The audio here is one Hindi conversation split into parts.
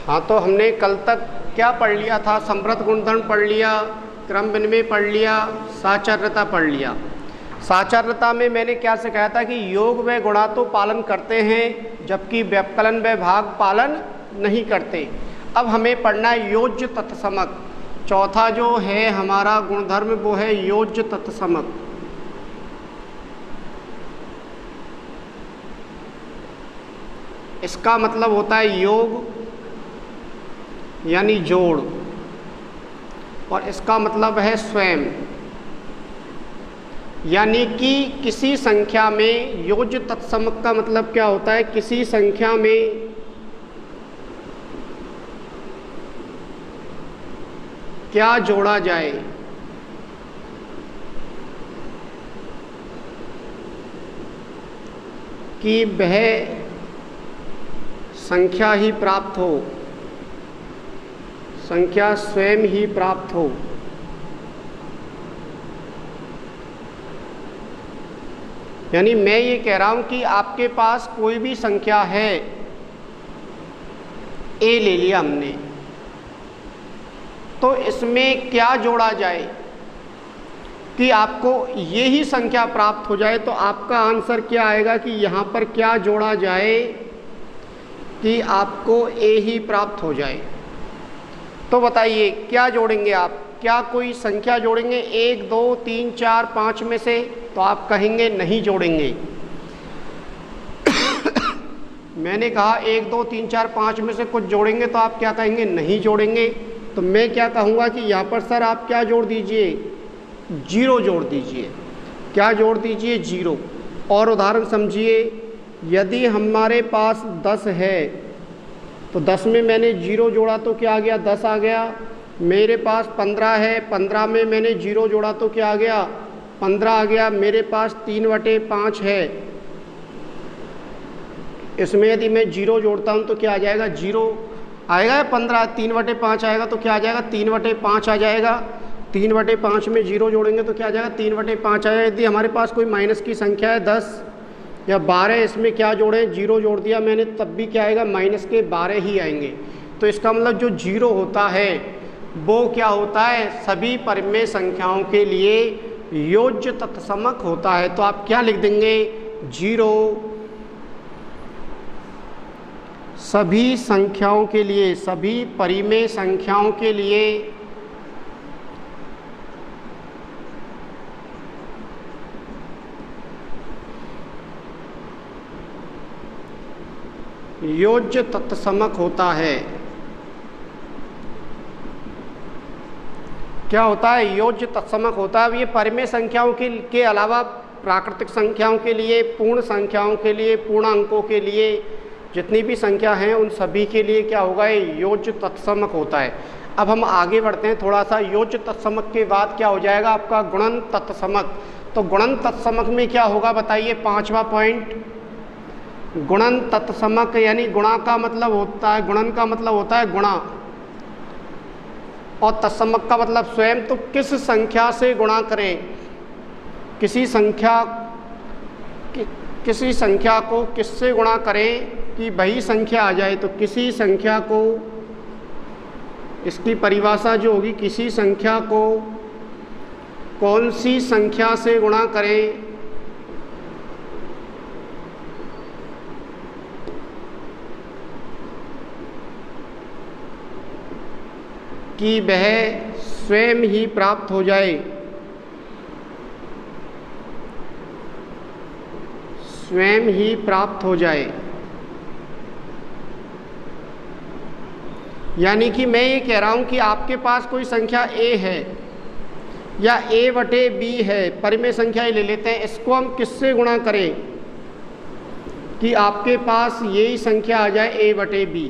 हाँ, तो हमने कल तक क्या पढ़ लिया था? संवृत गुणधर्म पढ़ लिया, क्रम विनिमय पढ़ लिया, साचार्यता पढ़ लिया। साचार्यता में मैंने क्या सिखाया था कि योग व गुणा तो पालन करते हैं जबकि व्यवकलन व भाग पालन नहीं करते। अब हमें पढ़ना है योज्य तत्समक। चौथा जो है हमारा गुणधर्म वो है योज्य तत्समक। इसका मतलब होता है योग यानी जोड़, और इसका मतलब है स्वयं, यानी कि किसी संख्या में योज्य तत्समक का मतलब क्या होता है? किसी संख्या में क्या जोड़ा जाए, कि वह संख्या ही प्राप्त हो, संख्या स्वयं ही प्राप्त हो। यानी मैं ये कह रहा हूं कि आपके पास कोई भी संख्या है, ए ले लिया हमने, तो इसमें क्या जोड़ा जाए कि आपको ये ही संख्या प्राप्त हो जाए। तो आपका आंसर क्या आएगा कि यहाँ पर क्या जोड़ा जाए कि आपको ए ही प्राप्त हो जाए। तो बताइए क्या जोड़ेंगे आप? क्या कोई संख्या जोड़ेंगे 1 2 3 4 5 में से? तो आप कहेंगे नहीं जोड़ेंगे। मैंने कहा 1 2 3 4 5 में से कुछ जोड़ेंगे, तो आप क्या कहेंगे? नहीं जोड़ेंगे। तो मैं क्या कहूँगा कि यहाँ पर सर आप क्या जोड़ दीजिए? 0 जोड़ दीजिए। क्या जोड़ दीजिए? 0। और उदाहरण समझिए, यदि हमारे पास 10 है तो 10 में मैंने 0 जोड़ा तो क्या आ गया? 10 आ गया। मेरे पास 15 है, 15 में मैंने 0 जोड़ा तो क्या आ गया? 15 आ गया। मेरे पास 3/5 है, इसमें यदि मैं 0 जोड़ता हूँ तो क्या आ जाएगा? 0 आएगा। 15 3/5 आएगा तो क्या आ जाएगा? 3/5 आ जाएगा। 3/5 में 0 जोड़ेंगे तो क्या आ जाएगा? 3/5 आएगा। यदि हमारे पास कोई माइनस की संख्या है 10 या 12, इसमें क्या जोड़ें? 0 जोड़ दिया मैंने, तब भी क्या आएगा? माइनस के 12 ही आएंगे। तो इसका मतलब जो 0 होता है वो क्या होता है? सभी परिमेय संख्याओं के लिए योज्य तत्समक होता है। तो आप क्या लिख देंगे? 0 सभी संख्याओं के लिए, सभी परिमेय संख्याओं के लिए योज्य तत्समक होता है। क्या होता है? योज्य तत्समक होता है। ये परिमेय संख्याओं के अलावा प्राकृतिक संख्याओं के लिए, पूर्ण संख्याओं के लिए, पूर्णांकों के लिए, जितनी भी संख्या हैं उन सभी के लिए क्या होगा? ये योज्य तत्समक होता है। अब हम आगे बढ़ते हैं थोड़ा सा। योज्य तत्समक के बाद क्या हो जाएगा आपका? गुणन तत्समक। तो गुणन तत्समक में क्या होगा बताइए? 5वां पॉइंट, गुणन तत्समक यानी गुणा का मतलब होता है, गुणन का मतलब होता है गुणा, और तत्समक का मतलब स्वयं। तो किस संख्या से गुणा करें? किसी संख्या को किससे गुणा करें कि वही संख्या आ जाए? तो किसी संख्या को, इसकी परिभाषा जो होगी, किसी संख्या को कौन सी संख्या से गुणा करें कि वह स्वयं ही प्राप्त हो जाए, स्वयं ही प्राप्त हो जाए। यानी कि मैं ये कह रहा हूँ कि आपके पास कोई संख्या a है या a/b है, परिमेय संख्या ही ले लेते हैं। इसको हम किससे गुणा करें कि आपके पास यही संख्या आ जाए a/b?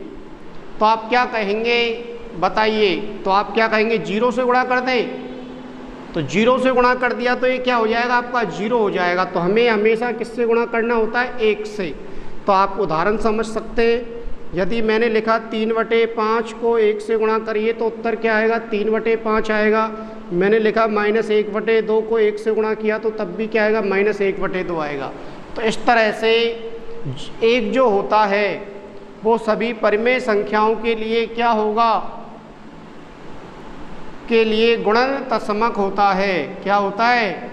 तो आप क्या कहेंगे बताइए? तो आप क्या कहेंगे? 0 से गुणा कर दें। तो 0 से गुणा कर दिया तो ये क्या हो जाएगा आपका? 0 हो जाएगा। तो हमें हमेशा किससे गुणा करना होता है? 1 से। तो आप उदाहरण समझ सकते हैं। यदि मैंने लिखा 3/5 को 1 से गुणा करिए तो उत्तर क्या आएगा? 3/5 आएगा। मैंने लिखा -1/2 को 1 से गुणा किया तो तब भी क्या आएगा? -1/2 आएगा। तो इस तरह से एक जो होता है वो सभी परिमेय संख्याओं के लिए क्या होगा, के लिए गुणन तत्समक होता है। क्या होता है,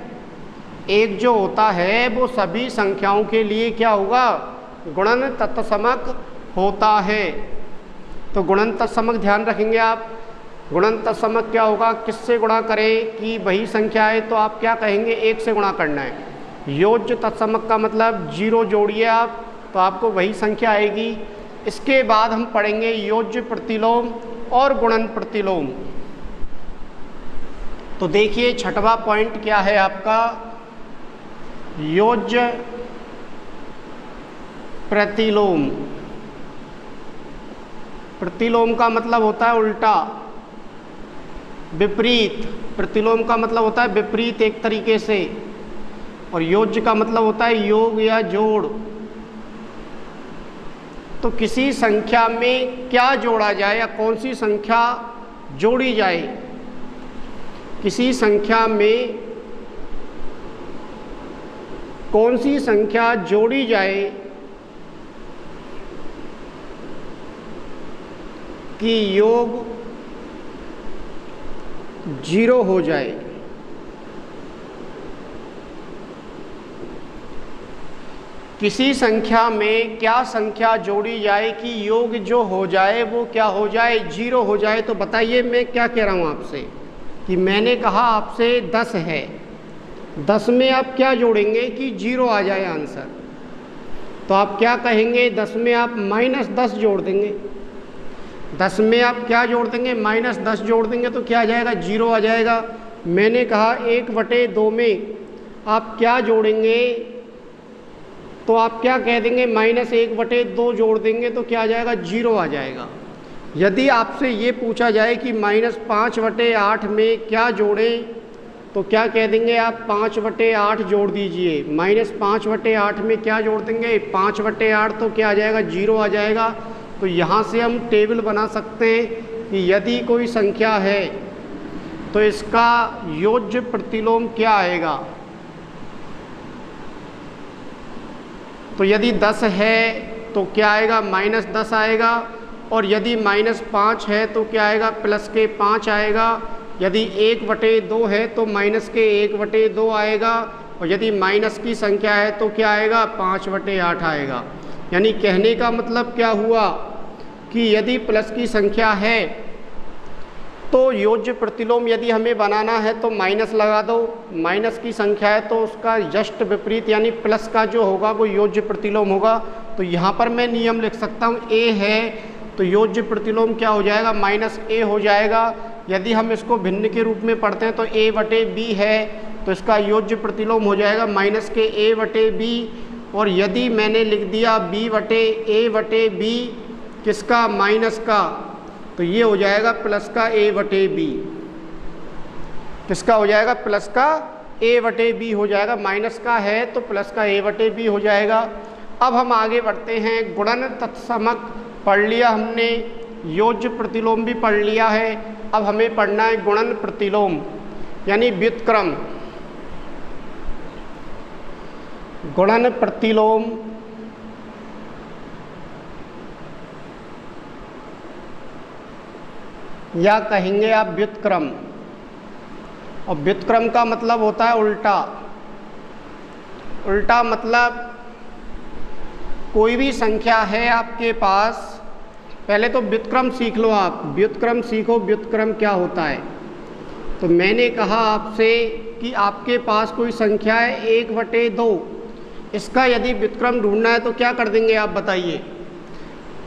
एक जो होता है वो सभी संख्याओं के लिए क्या होगा, गुणन तत्समक होता है। तो गुणन तत्समक ध्यान रखेंगे आप। गुणन तत्समक क्या होगा, किससे गुणा करें कि वही संख्या है तो आप क्या कहेंगे, एक से गुणा करना है। योज्य तत्समक का मतलब 0 जोड़िए आप तो आपको वही संख्या आएगी। इसके बाद हम पढ़ेंगे योज्य प्रतिलोम और गुणन प्रतिलोम। तो देखिए छठवां पॉइंट क्या है आपका, योज्य प्रतिलोम। प्रतिलोम का मतलब होता है उल्टा, विपरीत। प्रतिलोम का मतलब होता है विपरीत एक तरीके से, और योज्य का मतलब होता है योग या जोड़। तो किसी संख्या में क्या जोड़ा जाए या कौन सी संख्या जोड़ी जाए, किसी संख्या में कौन सी संख्या जोड़ी जाए कि योग 0 हो जाए। किसी संख्या में क्या संख्या जोड़ी जाए कि योग जो हो जाए वो क्या हो जाए, 0 हो जाए। तो बताइए मैं क्या कह रहा हूँ आपसे कि मैंने कहा आपसे 10 है, 10 में आप क्या जोड़ेंगे कि 0 आ जाए आंसर। तो आप क्या कहेंगे, 10 में आप -10 जोड़ देंगे। 10 में आप क्या जोड़ देंगे, -10 जोड़ देंगे तो क्या आ जाएगा, 0 आ जाएगा। मैंने कहा 1/2 में आप क्या जोड़ेंगे, तो आप क्या कह देंगे, -1/2 जोड़ देंगे तो क्या आ जाएगा, 0 आ जाएगा। यदि आपसे ये पूछा जाए कि -5/8 में क्या जोड़ें, तो क्या कह देंगे आप, 5/8 जोड़ दीजिए। -5/8 में क्या जोड़ देंगे, 5/8 तो क्या आ जाएगा, 0 आ जाएगा। तो यहाँ से हम टेबल बना सकते हैं कि यदि कोई संख्या है तो इसका योज्य प्रतिलोम क्या आएगा। तो यदि 10 है तो क्या आएगा, -10 आएगा। और यदि -5 है तो क्या आएगा, +5 आएगा। यदि 1/2 है तो -1/2 आएगा। और यदि माइनस की संख्या है तो क्या आएगा, 5/8 आएगा। यानी कहने का मतलब क्या हुआ कि यदि प्लस की संख्या है तो योज्य प्रतिलोम यदि हमें बनाना है तो माइनस लगा दो, माइनस की संख्या है तो उसका जस्ट विपरीत यानी प्लस का जो होगा वो योज्य प्रतिलोम होगा। तो यहाँ पर मैं नियम लिख सकता हूँ, a है तो योज्य प्रतिलोम क्या हो जाएगा, -a हो जाएगा। यदि हम इसको भिन्न के रूप में पढ़ते हैं तो a/b है तो इसका योज्य प्रतिलोम हो जाएगा -a/b। और यदि मैंने लिख दिया b/a/b किसका, माइनस का, तो ये हो जाएगा प्लस का a/b। किसका हो जाएगा, प्लस का a/b हो जाएगा। माइनस का है तो प्लस का a/b हो जाएगा। अब हम आगे बढ़ते हैं, गुणन तत्समक पढ़ लिया हमने, योज्य प्रतिलोम भी पढ़ लिया है। अब हमें पढ़ना है गुणन प्रतिलोम यानी व्युत्क्रम। गुणन प्रतिलोम या कहेंगे आप व्युत्क्रम। और व्युत्क्रम का मतलब होता है उल्टा। उल्टा मतलब कोई भी संख्या है आपके पास, पहले तो व्युत्क्रम सीख लो आप, व्युत्क्रम सीखो, व्युत्क्रम क्या होता है। तो मैंने कहा आपसे कि आपके पास कोई संख्या है 1/2, इसका यदि व्युत्क्रम ढूंढना है तो क्या कर देंगे आप बताइए।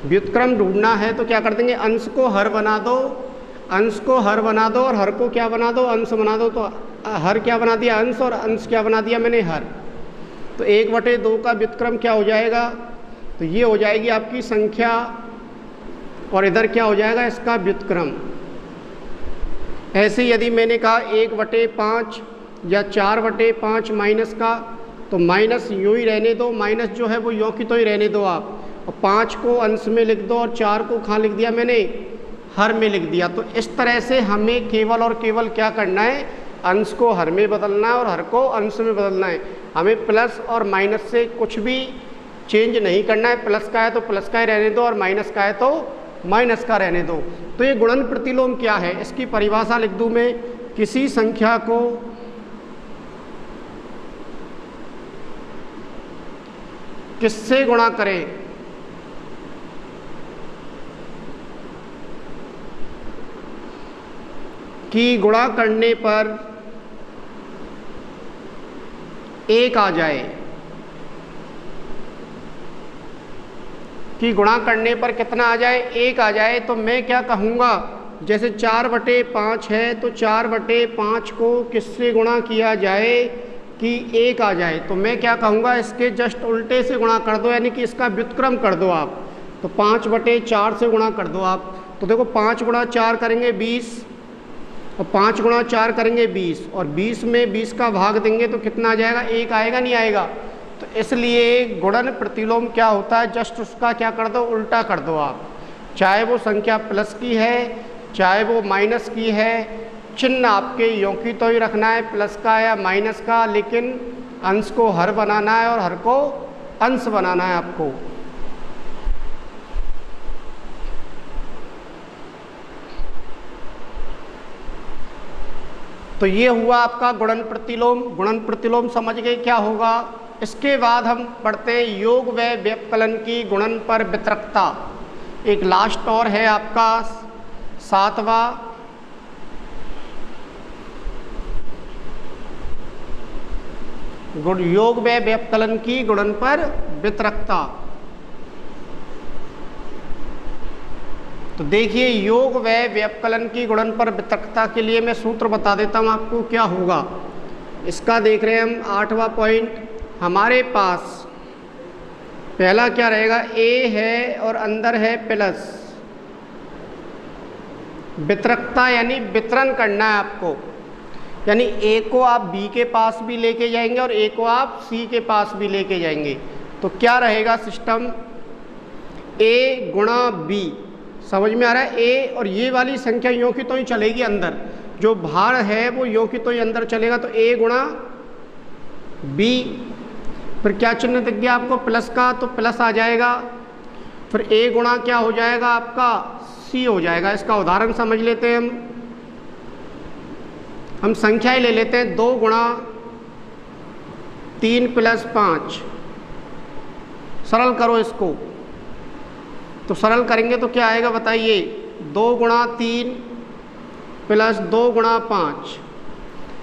व्युत्क्रम ढूंढना है तो क्या कर देंगे, अंश को हर बना दो, अंश को हर बना दो और हर को क्या बना दो, अंश बना दो। तो हर क्या बना दिया, अंश, और अंश क्या बना दिया मैंने, हर। तो 1/2 का व्युत्क्रम क्या हो जाएगा, तो ये हो जाएगी आपकी संख्या, और इधर क्या हो जाएगा इसका व्युत्क्रम। ऐसे यदि मैंने कहा 1/5 या 4/5 माइनस का, तो माइनस यूँ ही रहने दो, माइनस जो है वो यों की तो ही रहने दो आप, और 5 को अंश में लिख दो और 4 को कहाँ लिख दिया मैंने, हर में लिख दिया। तो इस तरह से हमें केवल और केवल क्या करना है, अंश को हर में बदलना है और हर को अंश में बदलना है। हमें प्लस और माइनस से कुछ भी चेंज नहीं करना है, प्लस का है तो प्लस का ही रहने दो और माइनस का है तो माइनस का रहने दो। तो ये गुणन प्रतिलोम क्या है, इसकी परिभाषा लिख दूं मैं, किसी संख्या को किससे गुणा करें, कि गुणा करने पर एक आ जाए, कि गुणा करने पर कितना आ जाए, एक आ जाए। तो मैं क्या कहूँगा, जैसे 4/5 है तो 4/5 को किससे गुणा किया जाए कि एक आ जाए, तो मैं क्या कहूँगा, इसके जस्ट उल्टे से गुणा कर दो, यानी कि इसका व्युत्क्रम कर दो आप। तो 5/4 से गुणा कर दो आप। तो देखो 5 × 4 करेंगे 20 और 5 × 4 करेंगे 20 और 20 में 20 का भाग देंगे तो कितना आ जाएगा, एक आएगा, नहीं आएगा। तो इसलिए गुणन प्रतिलोम क्या होता है, जस्ट उसका क्या कर दो, उल्टा कर दो आप। चाहे वो संख्या प्लस की है चाहे वो माइनस की है, चिन्ह आपके यों की तो ही रखना है, प्लस का या माइनस का, लेकिन अंश को हर बनाना है और हर को अंश बनाना है आपको। तो ये हुआ आपका गुणन प्रतिलोम। गुणन प्रतिलोम समझ गए क्या होगा। इसके बाद हम पढ़ते हैं योग व व्यवकलन की गुणन पर वितरकता। एक लास्ट और है आपका 7वां, योग व व्यवकलन की गुणन पर वितरकता। तो देखिए योग व व्यवकलन की गुणन पर वितरकता के लिए मैं सूत्र बता देता हूँ आपको क्या होगा। इसका देख रहे हैं हम 8वां पॉइंट। हमारे पास पहला क्या रहेगा, ए है और अंदर है प्लस, वितरकता यानी वितरण करना है आपको, यानी ए को आप बी के पास भी लेके जाएंगे और ए को आप सी के पास भी लेके जाएंगे। तो क्या रहेगा सिस्टम, ए गुणा बी, समझ में आ रहा है। ए और ये वाली संख्या यों की तो ही चलेगी अंदर, जो भार है वो यों की तो ही अंदर चलेगा। तो ए गुणा बी, फिर क्या चिन्ह दिख गया आपको, प्लस का, तो प्लस आ जाएगा। फिर ए गुणा क्या हो जाएगा आपका, सी हो जाएगा। इसका उदाहरण समझ लेते हैं हम संख्याएं ले लेते हैं। 2 × 3 + 5, सरल करो इसको। तो सरल करेंगे तो क्या आएगा बताइए, 2 × 3 + 2 × 5,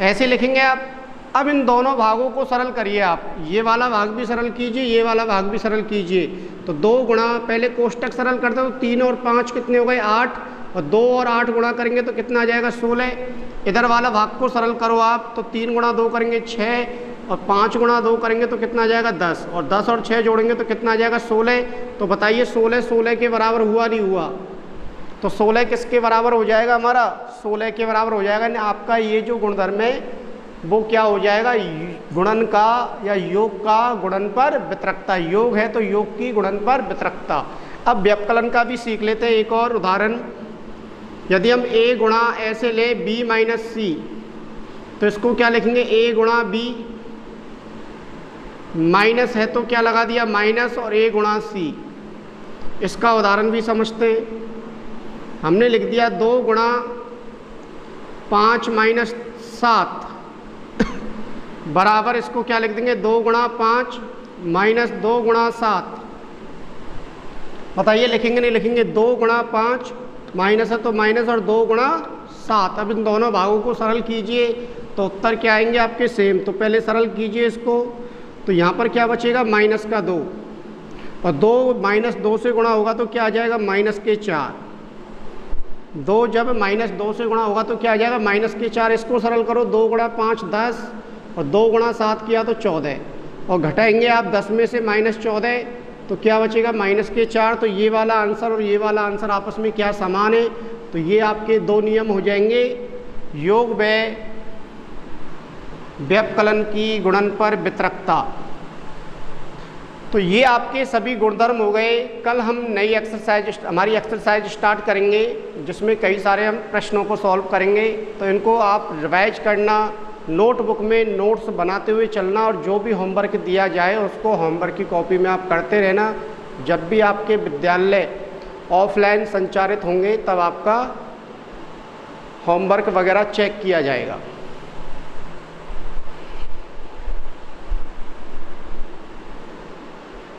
ऐसे लिखेंगे आप। अब इन दोनों भागों को सरल करिए आप, ये वाला भाग भी सरल कीजिए, ये वाला भाग भी सरल कीजिए। तो 2 गुणा, पहले कोष्टक सरल करते हो, 3 और 5 कितने हो गए, 8, और 2 और 8 गुणा करेंगे तो कितना आ जाएगा, 16। इधर वाला भाग को सरल करो आप, तो 3 × 2 करेंगे 6 और 5 × 2 करेंगे तो कितना आ जाएगा 10, और 10 और 6 जोड़ेंगे तो कितना आ जाएगा 16। तो बताइए 16 के बराबर हुआ नहीं हुआ। तो 16 किसके बराबर हो जाएगा हमारा, 16 के बराबर हो जाएगा। आपका ये जो गुणधर्म है वो क्या हो जाएगा, गुणन का या योग का गुणन पर वितरकता। योग है तो योग की गुणन पर वितरकता। अब व्यवकलन का भी सीख लेते हैं एक और उदाहरण। यदि हम a गुणा ऐसे ले b - c, तो इसको क्या लिखेंगे, a गुणा b, माइनस है तो क्या लगा दिया माइनस, और a गुणा c। इसका उदाहरण भी समझते हैं। हमने लिख दिया 2 × 5 - 7 बराबर, इसको क्या लिख देंगे, 2 × 5 - 2 × 7। बताइए लिखेंगे नहीं लिखेंगे, 2 × 5 माइनस है तो माइनस, और 2 × 7। अब इन दोनों भागों को सरल कीजिए तो उत्तर क्या आएंगे आपके सेम। तो पहले सरल कीजिए इसको, तो यहाँ पर क्या बचेगा, -2, और 2 - 2 से गुणा होगा तो क्या आ जाएगा, -4। 2 जब -2 से गुणा होगा तो क्या आ जाएगा, -4। इसको सरल करो, 2 × 5 10, और 2 × 7 किया तो 14, और घटाएंगे आप 10 में से -14 तो क्या बचेगा, -4। तो ये वाला आंसर और ये वाला आंसर आपस में क्या समान है। तो ये आपके 2 नियम हो जाएंगे योग व व्यवकलन की गुणन पर वितरकता। तो ये आपके सभी गुणधर्म हो गए। कल हम नई एक्सरसाइज, हमारी एक्सरसाइज स्टार्ट करेंगे जिसमें कई सारे हम प्रश्नों को सॉल्व करेंगे। तो इनको आप रिवाइज करना, नोटबुक में नोट्स बनाते हुए चलना और जो भी होमवर्क दिया जाए उसको होमवर्क की कॉपी में आप करते रहना। जब भी आपके विद्यालय ऑफलाइन संचालित होंगे तब आपका होमवर्क वगैरह चेक किया जाएगा।